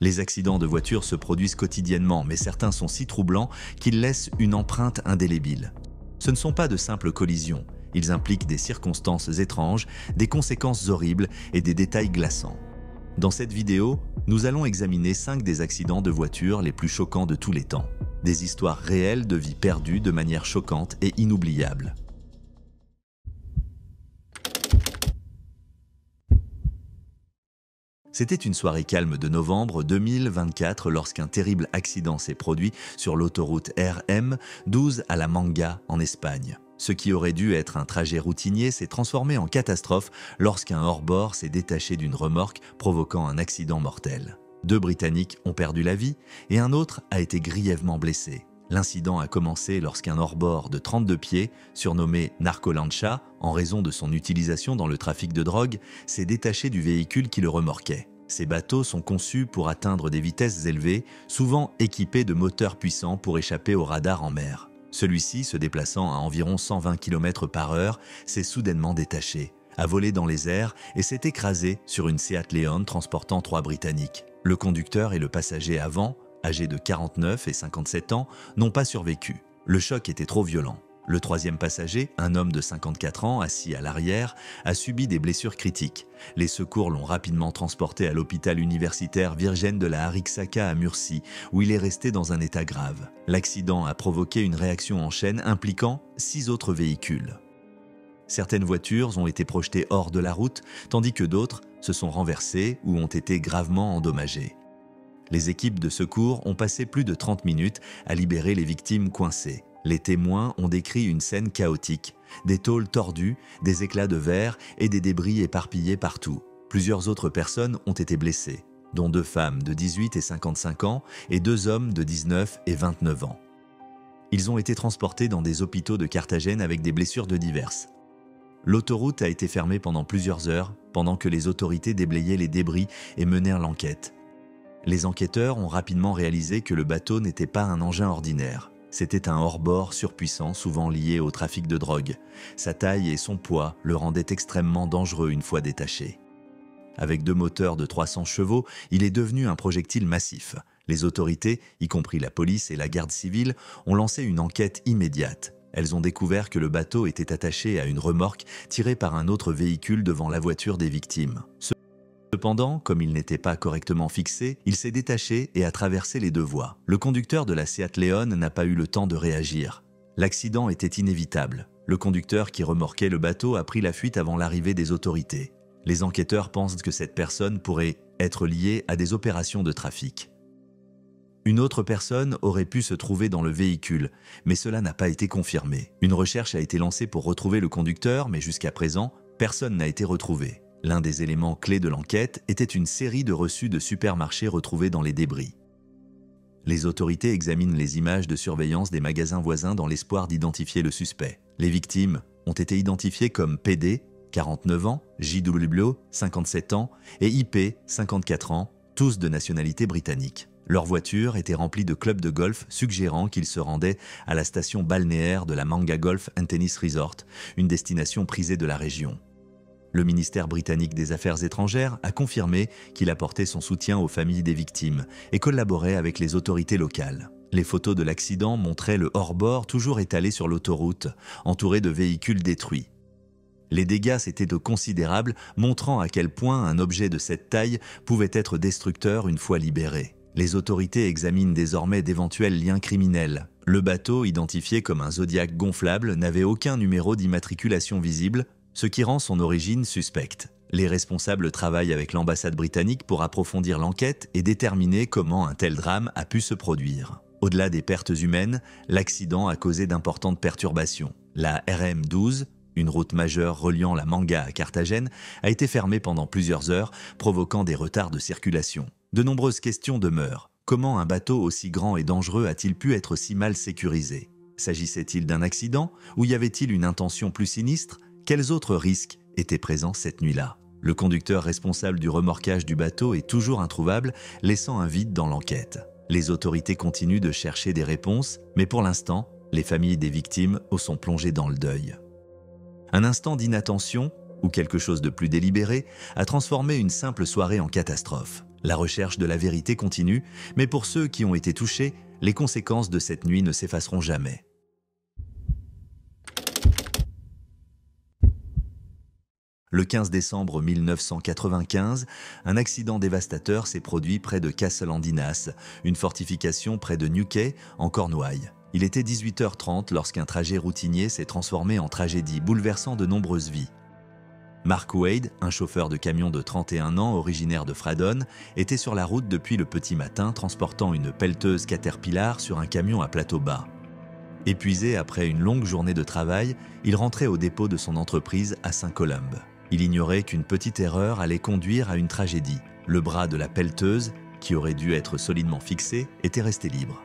Les accidents de voiture se produisent quotidiennement, mais certains sont si troublants qu'ils laissent une empreinte indélébile. Ce ne sont pas de simples collisions, ils impliquent des circonstances étranges, des conséquences horribles et des détails glaçants. Dans cette vidéo, nous allons examiner 5 des accidents de voiture les plus choquants de tous les temps. Des histoires réelles de vie perdue de manière choquante et inoubliable. C'était une soirée calme de novembre 2024 lorsqu'un terrible accident s'est produit sur l'autoroute RM12 à La Manga en Espagne. Ce qui aurait dû être un trajet routinier s'est transformé en catastrophe lorsqu'un hors-bord s'est détaché d'une remorque provoquant un accident mortel. 2 Britanniques ont perdu la vie et un autre a été grièvement blessé. L'incident a commencé lorsqu'un hors-bord de 32 pieds, surnommé Narcolancha, en raison de son utilisation dans le trafic de drogue, s'est détaché du véhicule qui le remorquait. Ces bateaux sont conçus pour atteindre des vitesses élevées, souvent équipés de moteurs puissants pour échapper aux radars en mer. Celui-ci, se déplaçant à environ 120 km/h, s'est soudainement détaché, a volé dans les airs et s'est écrasé sur une Seat Leon transportant 3 Britanniques. Le conducteur et le passager avant, âgés de 49 et 57 ans, n'ont pas survécu. Le choc était trop violent. Le 3e passager, un homme de 54 ans assis à l'arrière, a subi des blessures critiques. Les secours l'ont rapidement transporté à l'hôpital universitaire Virgen de la Arixaca à Murcie, où il est resté dans un état grave. L'accident a provoqué une réaction en chaîne impliquant 6 autres véhicules. Certaines voitures ont été projetées hors de la route, tandis que d'autres se sont renversées ou ont été gravement endommagées. Les équipes de secours ont passé plus de 30 minutes à libérer les victimes coincées. Les témoins ont décrit une scène chaotique, des tôles tordues, des éclats de verre et des débris éparpillés partout. Plusieurs autres personnes ont été blessées, dont 2 femmes de 18 et 55 ans et 2 hommes de 19 et 29 ans. Ils ont été transportés dans des hôpitaux de Carthagène avec des blessures diverses. L'autoroute a été fermée pendant plusieurs heures, pendant que les autorités déblayaient les débris et menèrent l'enquête. Les enquêteurs ont rapidement réalisé que le bateau n'était pas un engin ordinaire. C'était un hors-bord surpuissant, souvent lié au trafic de drogue. Sa taille et son poids le rendaient extrêmement dangereux une fois détaché. Avec 2 moteurs de 300 chevaux, il est devenu un projectile massif. Les autorités, y compris la police et la garde civile, ont lancé une enquête immédiate. Elles ont découvert que le bateau était attaché à une remorque tirée par un autre véhicule devant la voiture des victimes. Cependant, comme il n'était pas correctement fixé, il s'est détaché et a traversé les 2 voies. Le conducteur de la Seat Leon n'a pas eu le temps de réagir. L'accident était inévitable. Le conducteur qui remorquait le bateau a pris la fuite avant l'arrivée des autorités. Les enquêteurs pensent que cette personne pourrait être liée à des opérations de trafic. Une autre personne aurait pu se trouver dans le véhicule, mais cela n'a pas été confirmé. Une recherche a été lancée pour retrouver le conducteur, mais jusqu'à présent, personne n'a été retrouvé. L'un des éléments clés de l'enquête était une série de reçus de supermarchés retrouvés dans les débris. Les autorités examinent les images de surveillance des magasins voisins dans l'espoir d'identifier le suspect. Les victimes ont été identifiées comme PD, 49 ans, JW, 57 ans et IP, 54 ans, tous de nationalité britannique. Leur voiture était remplie de clubs de golf suggérant qu'ils se rendaient à la station balnéaire de la Manga Golf and Tennis Resort, une destination prisée de la région. Le ministère britannique des Affaires étrangères a confirmé qu'il apportait son soutien aux familles des victimes et collaborait avec les autorités locales. Les photos de l'accident montraient le hors-bord toujours étalé sur l'autoroute, entouré de véhicules détruits. Les dégâts s'étaient considérables, montrant à quel point un objet de cette taille pouvait être destructeur une fois libéré. Les autorités examinent désormais d'éventuels liens criminels. Le bateau, identifié comme un Zodiac gonflable, n'avait aucun numéro d'immatriculation visible, ce qui rend son origine suspecte. Les responsables travaillent avec l'ambassade britannique pour approfondir l'enquête et déterminer comment un tel drame a pu se produire. Au-delà des pertes humaines, l'accident a causé d'importantes perturbations. La RM12, une route majeure reliant la Manga à Carthagène, a été fermée pendant plusieurs heures, provoquant des retards de circulation. De nombreuses questions demeurent. Comment un bateau aussi grand et dangereux a-t-il pu être si mal sécurisé? S'agissait-il d'un accident ou y avait-il une intention plus sinistre? Quels autres risques étaient présents cette nuit-là? Le conducteur responsable du remorquage du bateau est toujours introuvable, laissant un vide dans l'enquête. Les autorités continuent de chercher des réponses, mais pour l'instant, les familles des victimes sont plongées dans le deuil. Un instant d'inattention, ou quelque chose de plus délibéré, a transformé une simple soirée en catastrophe. La recherche de la vérité continue, mais pour ceux qui ont été touchés, les conséquences de cette nuit ne s'effaceront jamais. Le 15 décembre 1995, un accident dévastateur s'est produit près de Castle-en-Dinas, une fortification près de Newquay, en Cornouailles. Il était 18h30 lorsqu'un trajet routinier s'est transformé en tragédie, bouleversant de nombreuses vies. Mark Wade, un chauffeur de camion de 31 ans originaire de Fradon, était sur la route depuis le petit matin transportant une pelleteuse Caterpillar sur un camion à plateau bas. Épuisé après une longue journée de travail, il rentrait au dépôt de son entreprise à Saint-Columb. Il ignorait qu'une petite erreur allait conduire à une tragédie. Le bras de la pelleteuse, qui aurait dû être solidement fixé, était resté libre.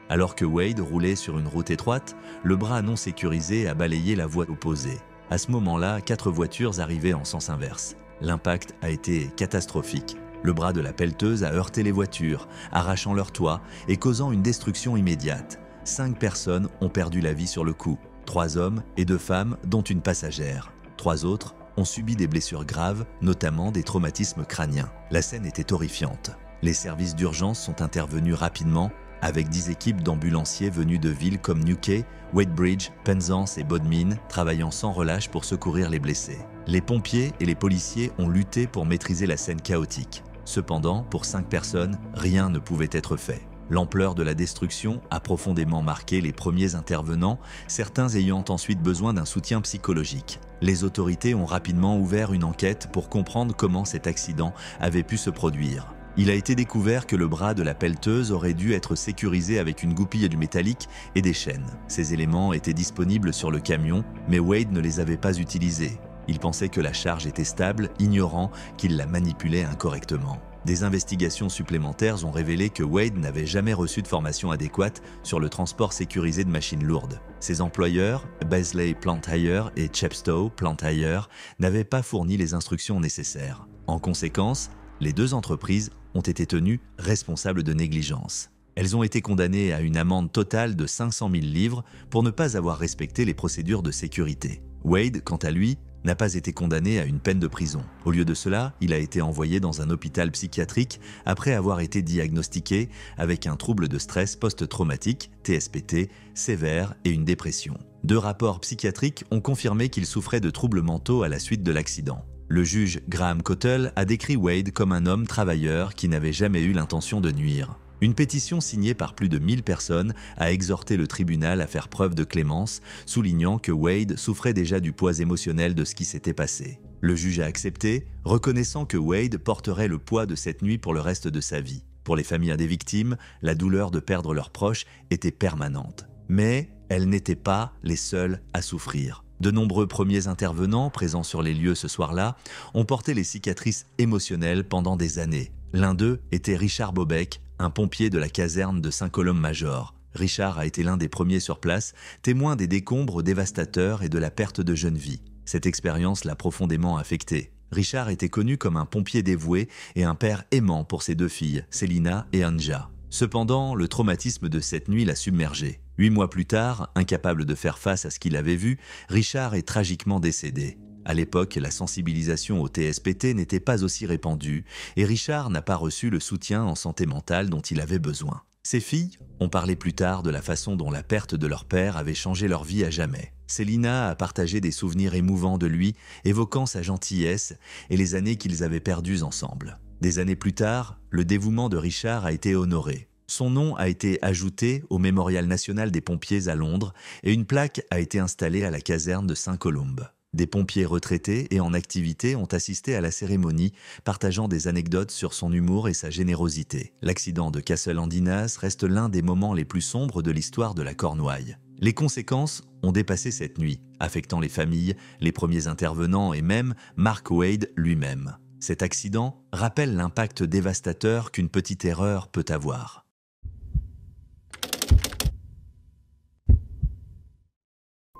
Alors que Wade roulait sur une route étroite, le bras non sécurisé a balayé la voie opposée. À ce moment-là, 4 voitures arrivaient en sens inverse. L'impact a été catastrophique. Le bras de la pelleteuse a heurté les voitures, arrachant leur toit et causant une destruction immédiate. 5 personnes ont perdu la vie sur le coup. 3 hommes et 2 femmes, dont une passagère. 3 autres ont subi des blessures graves, notamment des traumatismes crâniens. La scène était horrifiante. Les services d'urgence sont intervenus rapidement, avec 10 équipes d'ambulanciers venus de villes comme Newquay, Wadebridge, Penzance et Bodmin, travaillant sans relâche pour secourir les blessés. Les pompiers et les policiers ont lutté pour maîtriser la scène chaotique. Cependant, pour 5 personnes, rien ne pouvait être fait. L'ampleur de la destruction a profondément marqué les premiers intervenants, certains ayant ensuite besoin d'un soutien psychologique. Les autorités ont rapidement ouvert une enquête pour comprendre comment cet accident avait pu se produire. Il a été découvert que le bras de la pelleteuse aurait dû être sécurisé avec une goupille du métallique et des chaînes. Ces éléments étaient disponibles sur le camion, mais Wade ne les avait pas utilisés. Il pensait que la charge était stable, ignorant qu'il la manipulait incorrectement. Des investigations supplémentaires ont révélé que Wade n'avait jamais reçu de formation adéquate sur le transport sécurisé de machines lourdes. Ses employeurs, Beasley Plant Hire et Chepstow Plant Hire, n'avaient pas fourni les instructions nécessaires. En conséquence, les 2 entreprises ont été tenues responsables de négligence. Elles ont été condamnées à une amende totale de 500 000 livres pour ne pas avoir respecté les procédures de sécurité. Wade, quant à lui, n'a pas été condamné à une peine de prison. Au lieu de cela, il a été envoyé dans un hôpital psychiatrique après avoir été diagnostiqué avec un trouble de stress post-traumatique, TSPT, sévère et une dépression. 2 rapports psychiatriques ont confirmé qu'il souffrait de troubles mentaux à la suite de l'accident. Le juge Graham Cottle a décrit Wade comme un homme travailleur qui n'avait jamais eu l'intention de nuire. Une pétition signée par plus de 1000 personnes a exhorté le tribunal à faire preuve de clémence, soulignant que Wade souffrait déjà du poids émotionnel de ce qui s'était passé. Le juge a accepté, reconnaissant que Wade porterait le poids de cette nuit pour le reste de sa vie. Pour les familles des victimes, la douleur de perdre leurs proches était permanente. Mais elles n'étaient pas les seules à souffrir. De nombreux premiers intervenants présents sur les lieux ce soir-là ont porté les cicatrices émotionnelles pendant des années. L'un d'eux était Richard Bobeck, un pompier de la caserne de Saint-Colomb-Major. Richard a été l'un des premiers sur place, témoin des décombres dévastateurs et de la perte de jeunes vies. Cette expérience l'a profondément affecté. Richard était connu comme un pompier dévoué et un père aimant pour ses 2 filles, Selina et Anja. Cependant, le traumatisme de cette nuit l'a submergé. 8 mois plus tard, incapable de faire face à ce qu'il avait vu, Richard est tragiquement décédé. À l'époque, la sensibilisation au TSPT n'était pas aussi répandue et Richard n'a pas reçu le soutien en santé mentale dont il avait besoin. Ses filles ont parlé plus tard de la façon dont la perte de leur père avait changé leur vie à jamais. Selina a partagé des souvenirs émouvants de lui, évoquant sa gentillesse et les années qu'ils avaient perdues ensemble. Des années plus tard, le dévouement de Richard a été honoré. Son nom a été ajouté au Mémorial national des pompiers à Londres et une plaque a été installée à la caserne de Saint-Colomb. Des pompiers retraités et en activité ont assisté à la cérémonie, partageant des anecdotes sur son humour et sa générosité. L'accident de Castle-en-Dinas reste l'un des moments les plus sombres de l'histoire de la Cornouaille. Les conséquences ont dépassé cette nuit, affectant les familles, les premiers intervenants et même Mark Wade lui-même. Cet accident rappelle l'impact dévastateur qu'une petite erreur peut avoir.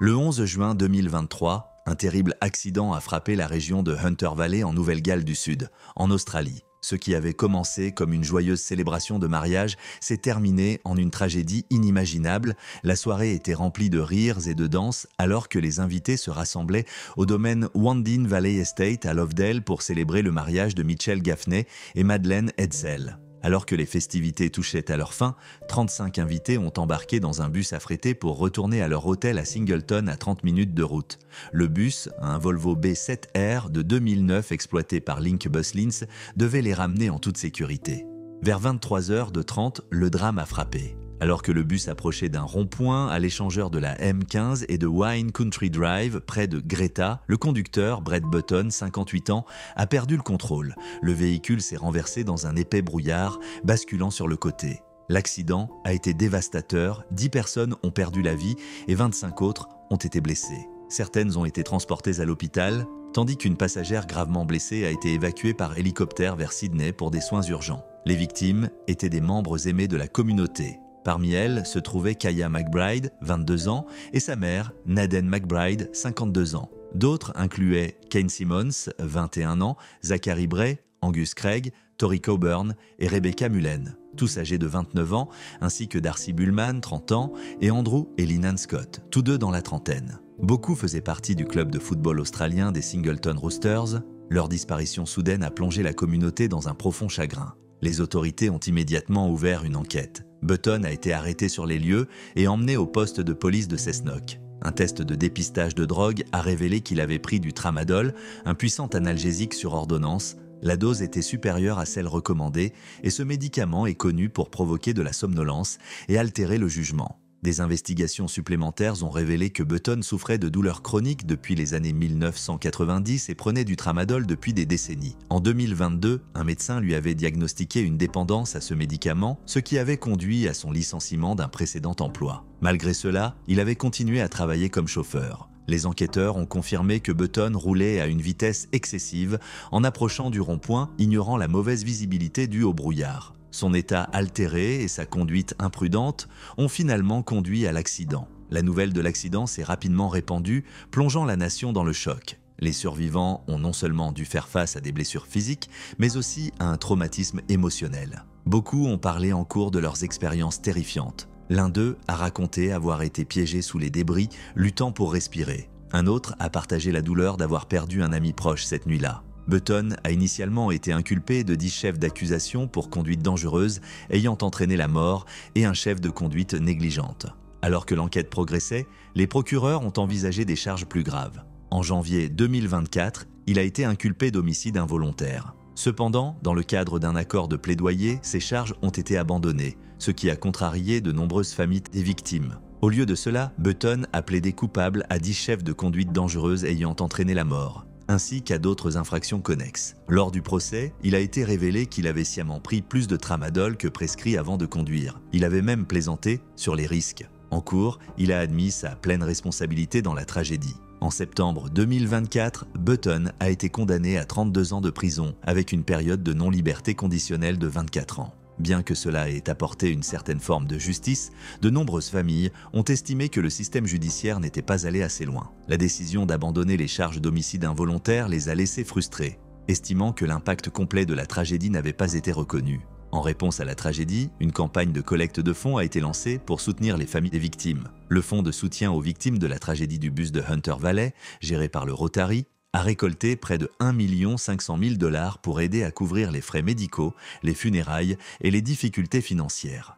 Le 11 juin 2023, un terrible accident a frappé la région de Hunter Valley en Nouvelle-Galles du Sud, en Australie. Ce qui avait commencé comme une joyeuse célébration de mariage s'est terminé en une tragédie inimaginable. La soirée était remplie de rires et de danses alors que les invités se rassemblaient au domaine Wandin Valley Estate à Lovedale pour célébrer le mariage de Mitchell Gaffney et Madeleine Edsel. Alors que les festivités touchaient à leur fin, 35 invités ont embarqué dans un bus affrété pour retourner à leur hôtel à Singleton à 30 minutes de route. Le bus, un Volvo B7R de 2009 exploité par Link Buslins, devait les ramener en toute sécurité. Vers 23h30, le drame a frappé. Alors que le bus approchait d'un rond-point à l'échangeur de la M15 et de Wine Country Drive, près de Greta, le conducteur, Brett Button, 58 ans, a perdu le contrôle. Le véhicule s'est renversé dans un épais brouillard, basculant sur le côté. L'accident a été dévastateur, 10 personnes ont perdu la vie et 25 autres ont été blessées. Certaines ont été transportées à l'hôpital, tandis qu'une passagère gravement blessée a été évacuée par hélicoptère vers Sydney pour des soins urgents. Les victimes étaient des membres aimés de la communauté. Parmi elles se trouvait Kaya McBride, 22 ans, et sa mère, Nadine McBride, 52 ans. D'autres incluaient Kane Simmons, 21 ans, Zachary Bray, Angus Craig, Tori Coburn et Rebecca Mullen, tous âgés de 29 ans, ainsi que Darcy Bullman, 30 ans, et Andrew et Lynn Scott, tous deux dans la trentaine. Beaucoup faisaient partie du club de football australien des Singleton Roosters. Leur disparition soudaine a plongé la communauté dans un profond chagrin. Les autorités ont immédiatement ouvert une enquête. Button a été arrêté sur les lieux et emmené au poste de police de Cessnock. Un test de dépistage de drogue a révélé qu'il avait pris du tramadol, un puissant analgésique sur ordonnance. La dose était supérieure à celle recommandée et ce médicament est connu pour provoquer de la somnolence et altérer le jugement. Des investigations supplémentaires ont révélé que Button souffrait de douleurs chroniques depuis les années 1990 et prenait du tramadol depuis des décennies. En 2022, un médecin lui avait diagnostiqué une dépendance à ce médicament, ce qui avait conduit à son licenciement d'un précédent emploi. Malgré cela, il avait continué à travailler comme chauffeur. Les enquêteurs ont confirmé que Button roulait à une vitesse excessive en approchant du rond-point, ignorant la mauvaise visibilité due au brouillard. Son état altéré et sa conduite imprudente ont finalement conduit à l'accident. La nouvelle de l'accident s'est rapidement répandue, plongeant la nation dans le choc. Les survivants ont non seulement dû faire face à des blessures physiques, mais aussi à un traumatisme émotionnel. Beaucoup ont parlé en cours de leurs expériences terrifiantes. L'un d'eux a raconté avoir été piégé sous les débris, luttant pour respirer. Un autre a partagé la douleur d'avoir perdu un ami proche cette nuit-là. Button a initialement été inculpé de 10 chefs d'accusation pour conduite dangereuse ayant entraîné la mort et un chef de conduite négligente. Alors que l'enquête progressait, les procureurs ont envisagé des charges plus graves. En janvier 2024, il a été inculpé d'homicide involontaire. Cependant, dans le cadre d'un accord de plaidoyer, ces charges ont été abandonnées, ce qui a contrarié de nombreuses familles des victimes. Au lieu de cela, Button a plaidé coupable à 10 chefs de conduite dangereuse ayant entraîné la mort, ainsi qu'à d'autres infractions connexes. Lors du procès, il a été révélé qu'il avait sciemment pris plus de tramadol que prescrit avant de conduire. Il avait même plaisanté sur les risques. En cours, il a admis sa pleine responsabilité dans la tragédie. En septembre 2024, Button a été condamné à 32 ans de prison avec une période de non-liberté conditionnelle de 24 ans. Bien que cela ait apporté une certaine forme de justice, de nombreuses familles ont estimé que le système judiciaire n'était pas allé assez loin. La décision d'abandonner les charges d'homicide involontaire les a laissés frustrés, estimant que l'impact complet de la tragédie n'avait pas été reconnu. En réponse à la tragédie, une campagne de collecte de fonds a été lancée pour soutenir les familles des victimes. Le fonds de soutien aux victimes de la tragédie du bus de Hunter Valley, géré par le Rotary, a récolté près de 1 500 000 $ pour aider à couvrir les frais médicaux, les funérailles et les difficultés financières.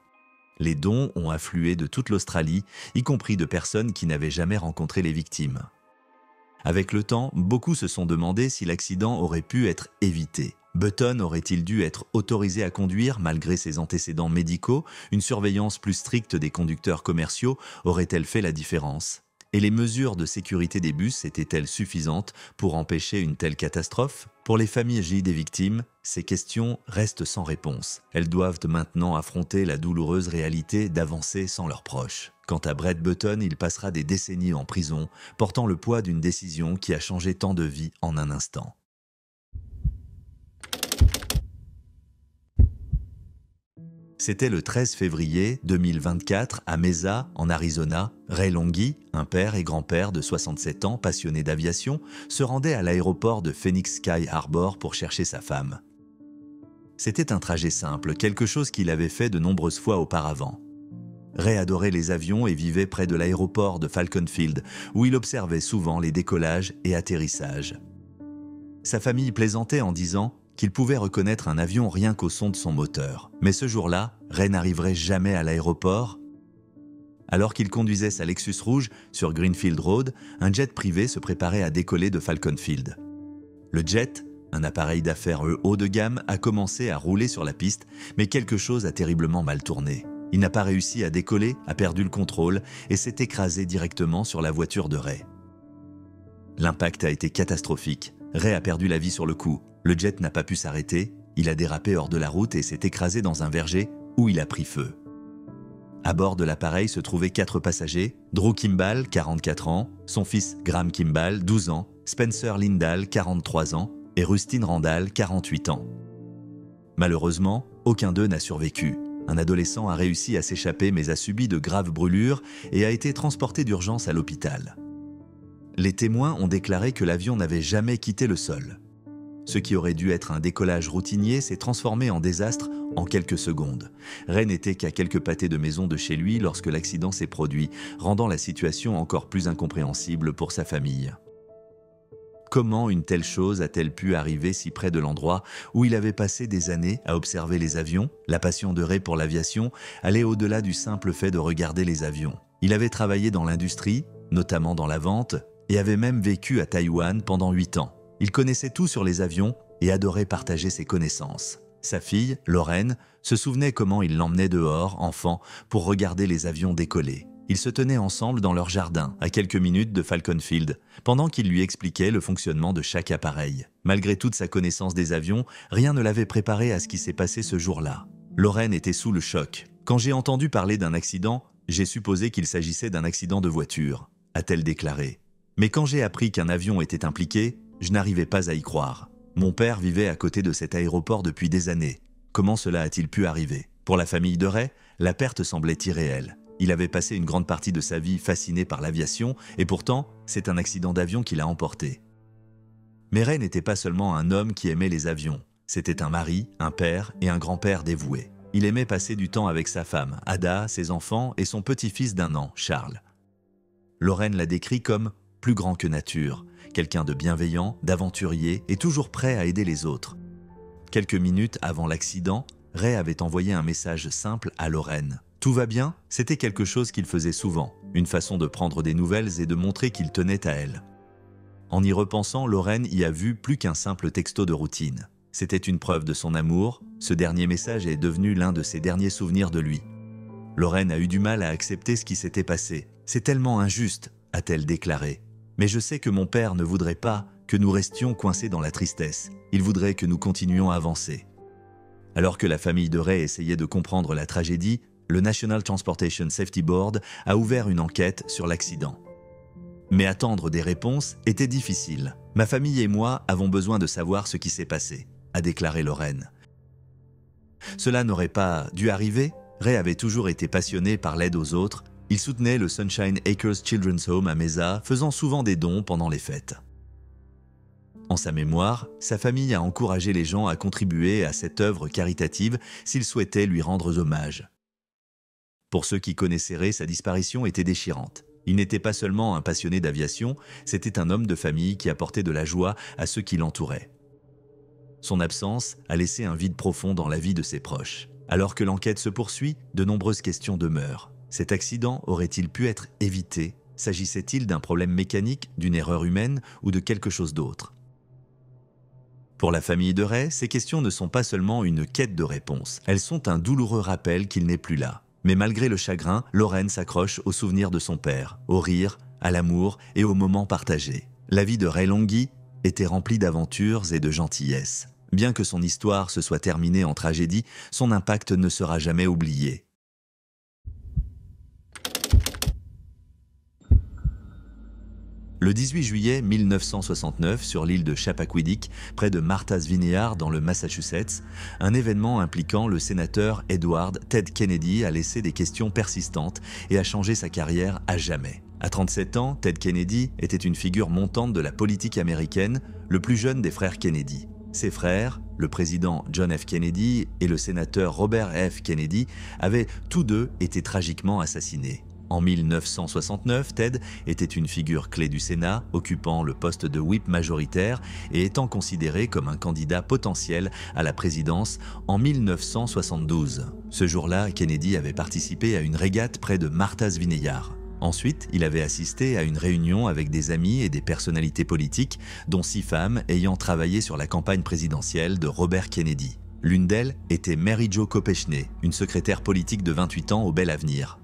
Les dons ont afflué de toute l'Australie, y compris de personnes qui n'avaient jamais rencontré les victimes. Avec le temps, beaucoup se sont demandé si l'accident aurait pu être évité. Button aurait-il dû être autorisé à conduire malgré ses antécédents médicaux? Une surveillance plus stricte des conducteurs commerciaux aurait-elle fait la différence? Et les mesures de sécurité des bus étaient-elles suffisantes pour empêcher une telle catastrophe? Pour les familles des victimes, ces questions restent sans réponse. Elles doivent maintenant affronter la douloureuse réalité d'avancer sans leurs proches. Quant à Brett Button, il passera des décennies en prison, portant le poids d'une décision qui a changé tant de vies en un instant. C'était le 13 février 2024 à Mesa, en Arizona. Ray Longhi, un père et grand-père de 67 ans passionné d'aviation, se rendait à l'aéroport de Phoenix Sky Harbor pour chercher sa femme. C'était un trajet simple, quelque chose qu'il avait fait de nombreuses fois auparavant. Ray adorait les avions et vivait près de l'aéroport de Falcon Field, où il observait souvent les décollages et atterrissages. Sa famille plaisantait en disant qu'il pouvait reconnaître un avion rien qu'au son de son moteur. Mais ce jour-là, Ray n'arriverait jamais à l'aéroport. Alors qu'il conduisait sa Lexus rouge sur Greenfield Road, un jet privé se préparait à décoller de Falcon Field. Le jet, un appareil d'affaires haut de gamme, a commencé à rouler sur la piste, mais quelque chose a terriblement mal tourné. Il n'a pas réussi à décoller, a perdu le contrôle et s'est écrasé directement sur la voiture de Ray. L'impact a été catastrophique. Ray a perdu la vie sur le coup. Le jet n'a pas pu s'arrêter, il a dérapé hors de la route et s'est écrasé dans un verger où il a pris feu. À bord de l'appareil se trouvaient 4 passagers, Drew Kimball, 44 ans, son fils Graham Kimball, 12 ans, Spencer Lindahl, 43 ans et Rustin Randall, 48 ans. Malheureusement, aucun d'eux n'a survécu. Un adolescent a réussi à s'échapper mais a subi de graves brûlures et a été transporté d'urgence à l'hôpital. Les témoins ont déclaré que l'avion n'avait jamais quitté le sol. Ce qui aurait dû être un décollage routinier s'est transformé en désastre en quelques secondes. Ray n'était qu'à quelques pâtés de maison de chez lui lorsque l'accident s'est produit, rendant la situation encore plus incompréhensible pour sa famille. Comment une telle chose a-t-elle pu arriver si près de l'endroit où il avait passé des années à observer les avions? La passion de Ray pour l'aviation allait au-delà du simple fait de regarder les avions. Il avait travaillé dans l'industrie, notamment dans la vente, et avait même vécu à Taïwan pendant 8 ans. Il connaissait tout sur les avions et adorait partager ses connaissances. Sa fille, Lauren, se souvenait comment il l'emmenait dehors, enfant, pour regarder les avions décoller. Ils se tenaient ensemble dans leur jardin, à quelques minutes de Falcon Field, pendant qu'il lui expliquait le fonctionnement de chaque appareil. Malgré toute sa connaissance des avions, rien ne l'avait préparé à ce qui s'est passé ce jour-là. Lauren était sous le choc. « Quand j'ai entendu parler d'un accident, j'ai supposé qu'il s'agissait d'un accident de voiture », a-t-elle déclaré. Mais quand j'ai appris qu'un avion était impliqué, je n'arrivais pas à y croire. Mon père vivait à côté de cet aéroport depuis des années. Comment cela a-t-il pu arriver? Pour la famille de Ray, la perte semblait irréelle. Il avait passé une grande partie de sa vie fasciné par l'aviation et pourtant, c'est un accident d'avion qui l'a emporté. Mais Ray n'était pas seulement un homme qui aimait les avions. C'était un mari, un père et un grand-père dévoué. Il aimait passer du temps avec sa femme, Ada, ses enfants et son petit-fils d'1 an, Charles. Lauren l'a décrit comme plus grand que nature, quelqu'un de bienveillant, d'aventurier et toujours prêt à aider les autres. Quelques minutes avant l'accident, Ray avait envoyé un message simple à Lauren. Tout va bien, c'était quelque chose qu'il faisait souvent, une façon de prendre des nouvelles et de montrer qu'il tenait à elle. En y repensant, Lauren y a vu plus qu'un simple texto de routine. C'était une preuve de son amour, ce dernier message est devenu l'un de ses derniers souvenirs de lui. Lauren a eu du mal à accepter ce qui s'était passé. « C'est tellement injuste », a-t-elle déclaré. « Mais je sais que mon père ne voudrait pas que nous restions coincés dans la tristesse. Il voudrait que nous continuions à avancer. » Alors que la famille de Ray essayait de comprendre la tragédie, le National Transportation Safety Board a ouvert une enquête sur l'accident. Mais attendre des réponses était difficile. « Ma famille et moi avons besoin de savoir ce qui s'est passé », a déclaré Lauren. Cela n'aurait pas dû arriver. Ray avait toujours été passionné par l'aide aux autres. Il soutenait le Sunshine Acres Children's Home à Mesa, faisant souvent des dons pendant les fêtes. En sa mémoire, sa famille a encouragé les gens à contribuer à cette œuvre caritative s'ils souhaitaient lui rendre hommage. Pour ceux qui connaissaient Ray, sa disparition était déchirante. Il n'était pas seulement un passionné d'aviation, c'était un homme de famille qui apportait de la joie à ceux qui l'entouraient. Son absence a laissé un vide profond dans la vie de ses proches. Alors que l'enquête se poursuit, de nombreuses questions demeurent. Cet accident aurait-il pu être évité? S'agissait-il d'un problème mécanique, d'une erreur humaine ou de quelque chose d'autre? Pour la famille de Ray, ces questions ne sont pas seulement une quête de réponse, elles sont un douloureux rappel qu'il n'est plus là. Mais malgré le chagrin, Lauren s'accroche aux souvenirs de son père, au rire, à l'amour et aux moments partagés. La vie de Ray Longhi était remplie d'aventures et de gentillesse. Bien que son histoire se soit terminée en tragédie, son impact ne sera jamais oublié. Le 18 juillet 1969, sur l'île de Chappaquiddick, près de Martha's Vineyard dans le Massachusetts, un événement impliquant le sénateur Edward Ted Kennedy a laissé des questions persistantes et a changé sa carrière à jamais. À 37 ans, Ted Kennedy était une figure montante de la politique américaine, le plus jeune des frères Kennedy. Ses frères, le président John F. Kennedy et le sénateur Robert F. Kennedy avaient tous deux été tragiquement assassinés. En 1969, Ted était une figure clé du Sénat, occupant le poste de whip majoritaire et étant considéré comme un candidat potentiel à la présidence en 1972. Ce jour-là, Kennedy avait participé à une régate près de Martha's Vineyard. Ensuite, il avait assisté à une réunion avec des amis et des personnalités politiques, dont 6 femmes ayant travaillé sur la campagne présidentielle de Robert Kennedy. L'une d'elles était Mary Jo Kopechne, une secrétaire politique de 28 ans au bel avenir.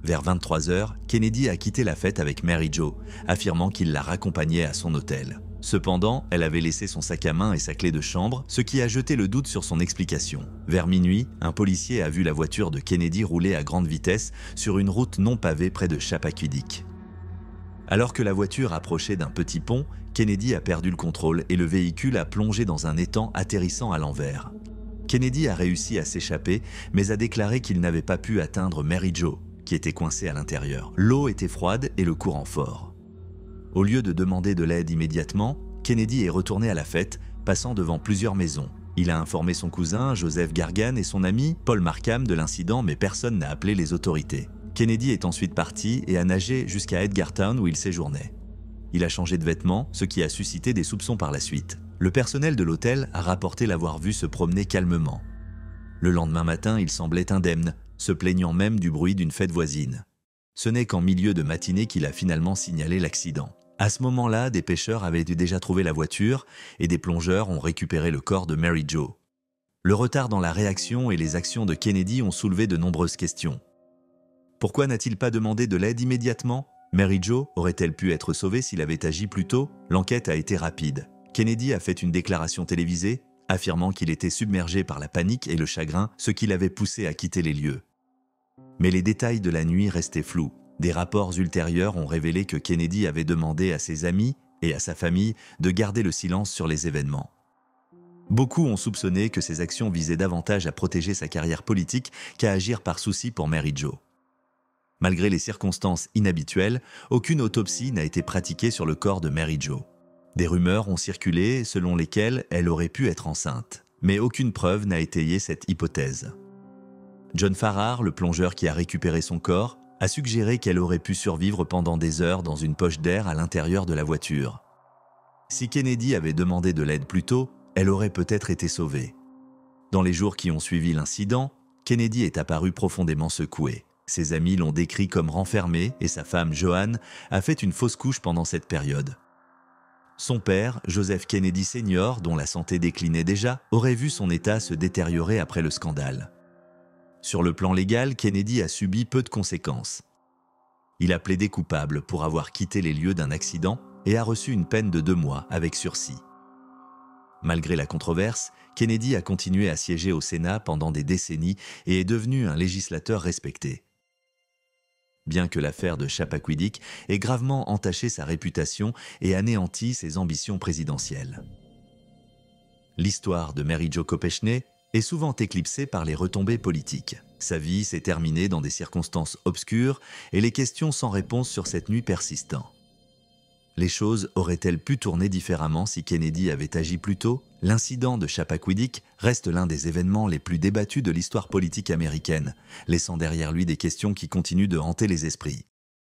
Vers 23 h, Kennedy a quitté la fête avec Mary Jo, affirmant qu'il la raccompagnait à son hôtel. Cependant, elle avait laissé son sac à main et sa clé de chambre, ce qui a jeté le doute sur son explication. Vers minuit, un policier a vu la voiture de Kennedy rouler à grande vitesse sur une route non pavée près de Chappaquiddick. Alors que la voiture approchait d'un petit pont, Kennedy a perdu le contrôle et le véhicule a plongé dans un étang atterrissant à l'envers. Kennedy a réussi à s'échapper, mais a déclaré qu'il n'avait pas pu atteindre Mary Jo, qui était coincée à l'intérieur. L'eau était froide et le courant fort. Au lieu de demander de l'aide immédiatement, Kennedy est retourné à la fête, passant devant plusieurs maisons. Il a informé son cousin, Joseph Gargan, et son ami, Paul Markham, de l'incident, mais personne n'a appelé les autorités. Kennedy est ensuite parti et a nagé jusqu'à Edgartown où il séjournait. Il a changé de vêtements, ce qui a suscité des soupçons par la suite. Le personnel de l'hôtel a rapporté l'avoir vu se promener calmement. Le lendemain matin, il semblait indemne, se plaignant même du bruit d'une fête voisine. Ce n'est qu'en milieu de matinée qu'il a finalement signalé l'accident. À ce moment-là, des pêcheurs avaient déjà trouvé la voiture et des plongeurs ont récupéré le corps de Mary Jo. Le retard dans la réaction et les actions de Kennedy ont soulevé de nombreuses questions. Pourquoi n'a-t-il pas demandé de l'aide immédiatement? Mary Jo aurait-elle pu être sauvée s'il avait agi plus tôt? L'enquête a été rapide. Kennedy a fait une déclaration télévisée, affirmant qu'il était submergé par la panique et le chagrin, ce qui l'avait poussé à quitter les lieux. Mais les détails de la nuit restaient flous. Des rapports ultérieurs ont révélé que Kennedy avait demandé à ses amis et à sa famille de garder le silence sur les événements. Beaucoup ont soupçonné que ses actions visaient davantage à protéger sa carrière politique qu'à agir par souci pour Mary Jo. Malgré les circonstances inhabituelles, aucune autopsie n'a été pratiquée sur le corps de Mary Jo. Des rumeurs ont circulé selon lesquelles elle aurait pu être enceinte, mais aucune preuve n'a étayé cette hypothèse. John Farrar, le plongeur qui a récupéré son corps, a suggéré qu'elle aurait pu survivre pendant des heures dans une poche d'air à l'intérieur de la voiture. Si Kennedy avait demandé de l'aide plus tôt, elle aurait peut-être été sauvée. Dans les jours qui ont suivi l'incident, Kennedy est apparu profondément secoué. Ses amis l'ont décrit comme renfermé et sa femme Joanne a fait une fausse couche pendant cette période. Son père, Joseph Kennedy Sr., dont la santé déclinait déjà, aurait vu son état se détériorer après le scandale. Sur le plan légal, Kennedy a subi peu de conséquences. Il a plaidé coupable pour avoir quitté les lieux d'un accident et a reçu une peine de 2 mois avec sursis. Malgré la controverse, Kennedy a continué à siéger au Sénat pendant des décennies et est devenu un législateur respecté. Bien que l'affaire de Chappaquiddick ait gravement entaché sa réputation et anéanti ses ambitions présidentielles. L'histoire de Mary Jo Kopechne est souvent éclipsée par les retombées politiques. Sa vie s'est terminée dans des circonstances obscures et les questions sans réponse sur cette nuit persistent. Les choses auraient-elles pu tourner différemment si Kennedy avait agi plus tôt? L'incident de Chappaquiddick reste l'un des événements les plus débattus de l'histoire politique américaine, laissant derrière lui des questions qui continuent de hanter les esprits.